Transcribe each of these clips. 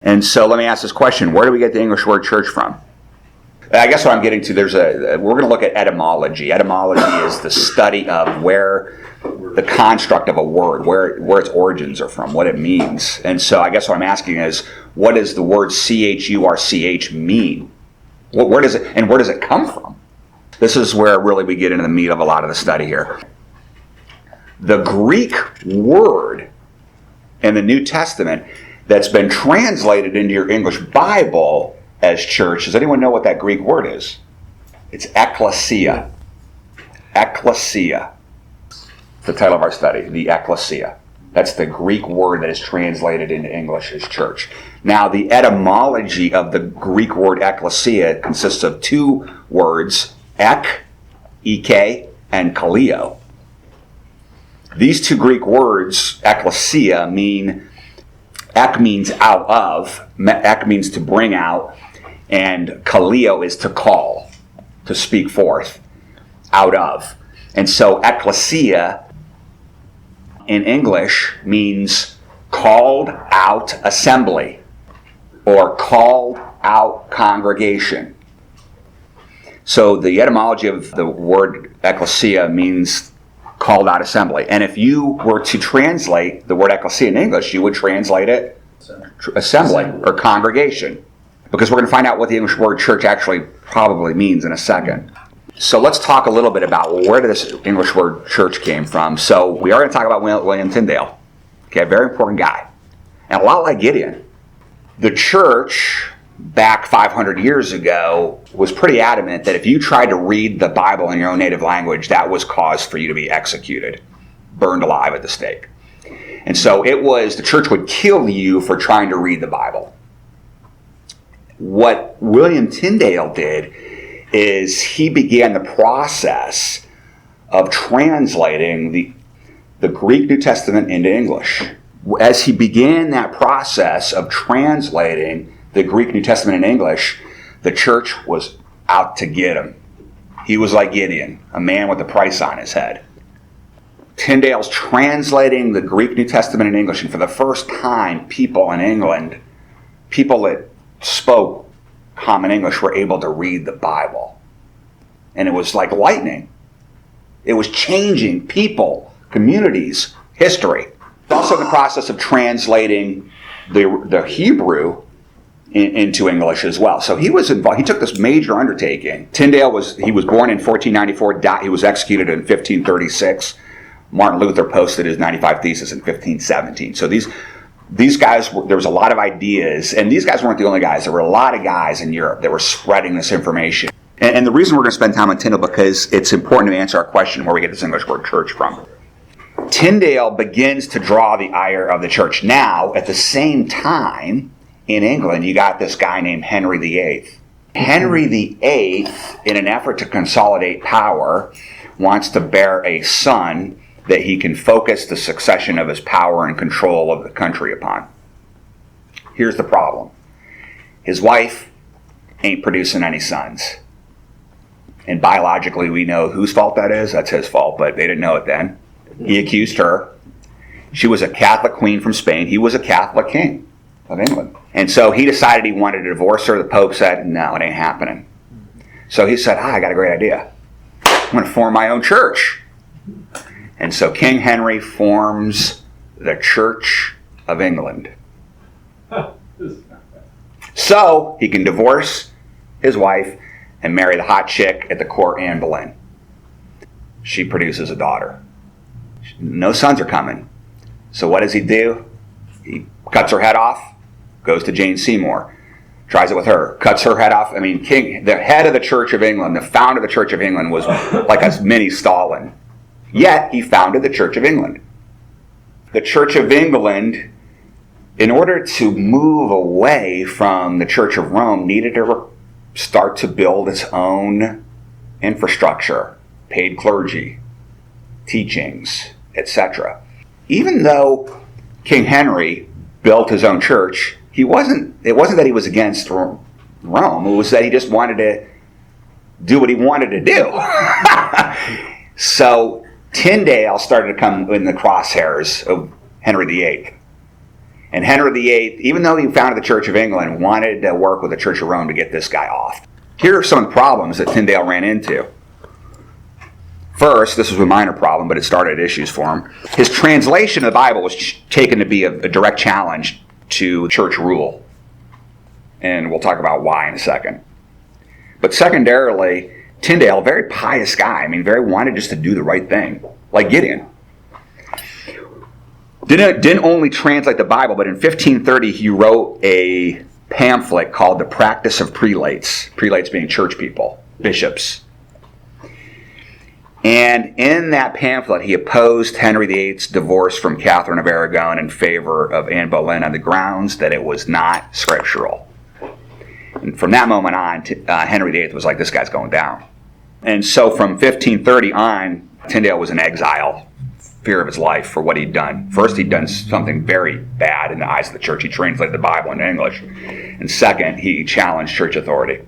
And so let me ask this question. Where do we get the English word church from? I guess what I'm getting to, we're going to look at etymology. Etymology is the study of where the construct of a word, where its origins are from, what it means. And so I guess what I'm asking is, what does the word church mean? Where does it come from? This is where really we get into the meat of a lot of the study here. The Greek word in the New Testament that's been translated into your English Bible as church, does anyone know what that Greek word is? It's ecclesia. Ecclesia. It's the title of our study, the ecclesia. That's the Greek word that is translated into English as church. Now, the etymology of the Greek word ecclesia consists of two words, ek, and kaleo. These two Greek words, ecclesia, ek means out of, ek means to bring out, and kaleo is to call, to speak forth, out of. And so ecclesia in English means called out assembly or called out congregation. So the etymology of the word ecclesia means called out assembly. And if you were to translate the word ecclesia in English, you would translate it assembly or congregation. Because we're going to find out what the English word church actually probably means in a second. So let's talk a little bit about where this English word church came from. So we are going to talk about William Tyndale. Okay, a very important guy. And a lot like Gideon. The church, back 500 years ago, was pretty adamant that if you tried to read the Bible in your own native language, that was cause for you to be executed, burned alive at the stake. And so the church would kill you for trying to read the Bible. What William Tyndale did is he began the process of translating the Greek New Testament into English. As he began that process of translating the Greek New Testament in English, the church was out to get him. He was like Gideon, a man with a price on his head. Tyndale's translating the Greek New Testament in English, and for the first time, people in England, people that spoke common English, were able to read the Bible. And it was like lightning. It was changing people, communities, history. Also in the process of translating the Hebrew into English as well. So he was involved. He took this major undertaking. Tyndale was born in 1494. He was executed in 1536. Martin Luther posted his 95 Theses in 1517. So these guys, there was a lot of ideas, and these guys weren't the only guys. There were a lot of guys in Europe that were spreading this information. And the reason we're going to spend time on Tyndale because it's important to answer our question where we get this English word church from. Tyndale begins to draw the ire of the church. Now, at the same time, in England, you got this guy named Henry VIII. Henry VIII, in an effort to consolidate power, wants to bear a son that he can focus the succession of his power and control of the country upon. Here's the problem. His wife ain't producing any sons. And biologically, we know whose fault that is. That's his fault, but they didn't know it then. He accused her. She was a Catholic queen from Spain. He was a Catholic king of England. And so he decided he wanted to divorce her. The Pope said, no, it ain't happening. So he said, I got a great idea. I'm going to form my own church. And so King Henry forms the Church of England. So he can divorce his wife and marry the hot chick at the court, Anne Boleyn. She produces a daughter. No sons are coming. So what does he do? He cuts her head off, goes to Jane Seymour, tries it with her, cuts her head off. The head of the Church of England, the founder of the Church of England was like a mini Stalin. Yet, he founded the Church of England. The Church of England, in order to move away from the Church of Rome, needed to start to build its own infrastructure, paid clergy, teachings, etc. Even though King Henry built his own church, it wasn't that he was against Rome. It was that he just wanted to do what he wanted to do. So Tyndale started to come in the crosshairs of Henry VIII. And Henry VIII, even though he founded the Church of England, wanted to work with the Church of Rome to get this guy off. Here are some of the problems that Tyndale ran into. First, this was a minor problem, but it started issues for him. His translation of the Bible was taken to be a direct challenge to church rule. And we'll talk about why in a second. But secondarily, Tyndale, a very pious guy, very wanted just to do the right thing, like Gideon. Didn't only translate the Bible, but in 1530 he wrote a pamphlet called The Practice of Prelates. Prelates being church people, bishops. And in that pamphlet he opposed Henry VIII's divorce from Catherine of Aragon in favor of Anne Boleyn on the grounds that it was not scriptural. And from that moment on, Henry VIII was like, this guy's going down. And so from 1530 on, Tyndale was in exile, fear of his life for what he'd done. First, he'd done something very bad in the eyes of the church. He translated the Bible into English. And second, he challenged church authority.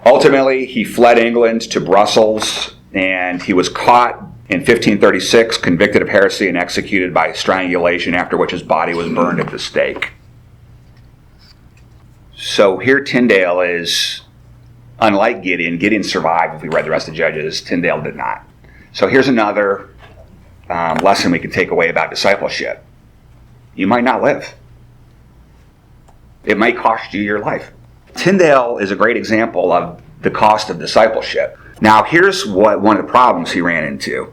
Ultimately, he fled England to Brussels, and he was caught in 1536, convicted of heresy, and executed by strangulation, after which his body was burned at the stake. So here Tyndale is, unlike Gideon. Gideon survived if we read the rest of Judges. Tyndale did not. So here's another lesson we can take away about discipleship. You might not live. It might cost you your life. Tyndale is a great example of the cost of discipleship. Now here's one of the problems he ran into.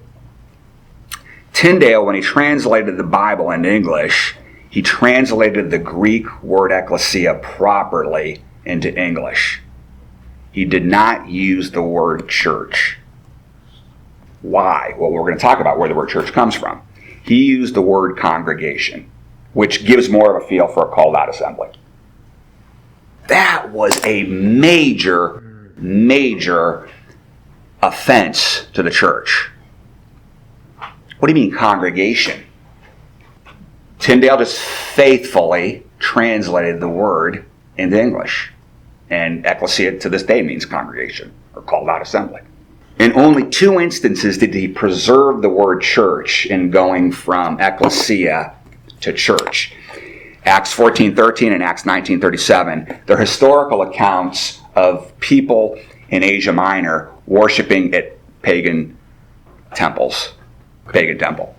Tyndale, when he translated the Bible into English, he translated the Greek word ecclesia properly into English. He did not use the word church. Why? Well, we're going to talk about where the word church comes from. He used the word congregation, which gives more of a feel for a called out assembly. That was a major, major offense to the church. What do you mean congregation? Tyndale just faithfully translated the word into English. And ecclesia to this day means congregation or called out assembly. In only 2 instances did he preserve the word church in going from ecclesia to church. Acts 14:13 and Acts 19:37. They're historical accounts of people in Asia Minor worshiping at pagan temples, pagan temple.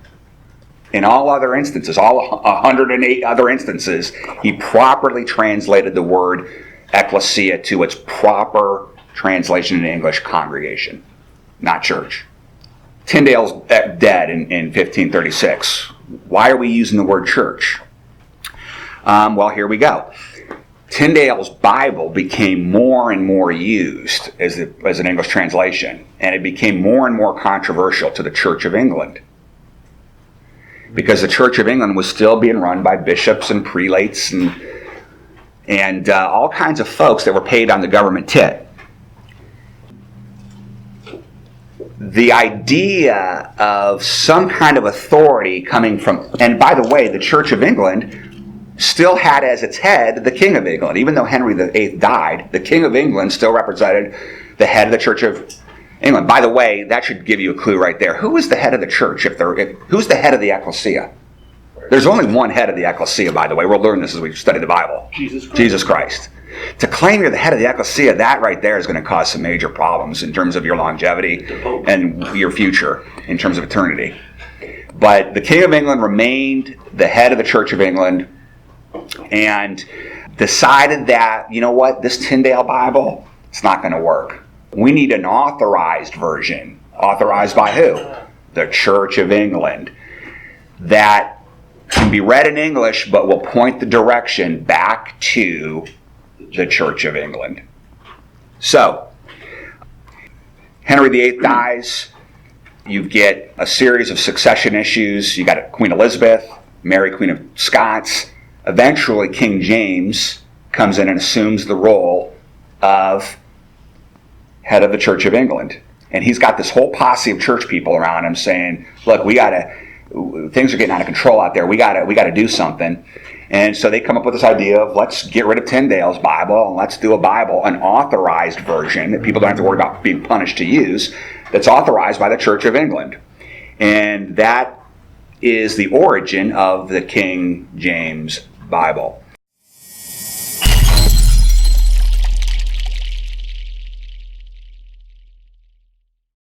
In all other instances, all 108 other instances, he properly translated the word ecclesia to its proper translation in English, congregation, not church. Tyndale's dead in 1536. Why are we using the word church? Well, here we go. Tyndale's Bible became more and more used as an English translation, and it became more and more controversial to the Church of England. Because the Church of England was still being run by bishops and prelates and all kinds of folks that were paid on the government tit. The idea of some kind of authority coming from, and by the way, the Church of England still had as its head the King of England. Even though Henry VIII died, the King of England still represented the head of the Church of England. By the way, that should give you a clue right there. Who is the head of the church? Who's the head of the ecclesia? There's only one head of the ecclesia, by the way. We'll learn this as we study the Bible. Jesus Christ. To claim you're the head of the ecclesia, that right there is going to cause some major problems in terms of your longevity and your future in terms of eternity. But the King of England remained the head of the Church of England and decided that, you know what, this Tyndale Bible, it's not going to work. We need an authorized version. Authorized by who? The Church of England. That can be read in English, but will point the direction back to the Church of England. So, Henry VIII dies. You get a series of succession issues. You got Queen Elizabeth, Mary, Queen of Scots. Eventually, King James comes in and assumes the role of head of the Church of England. And he's got this whole posse of church people around him saying, look, things are getting out of control out there. We gotta do something. And so they come up with this idea of let's get rid of Tyndale's Bible and let's do a Bible, an authorized version that people don't have to worry about being punished to use, that's authorized by the Church of England. And that is the origin of the King James Bible.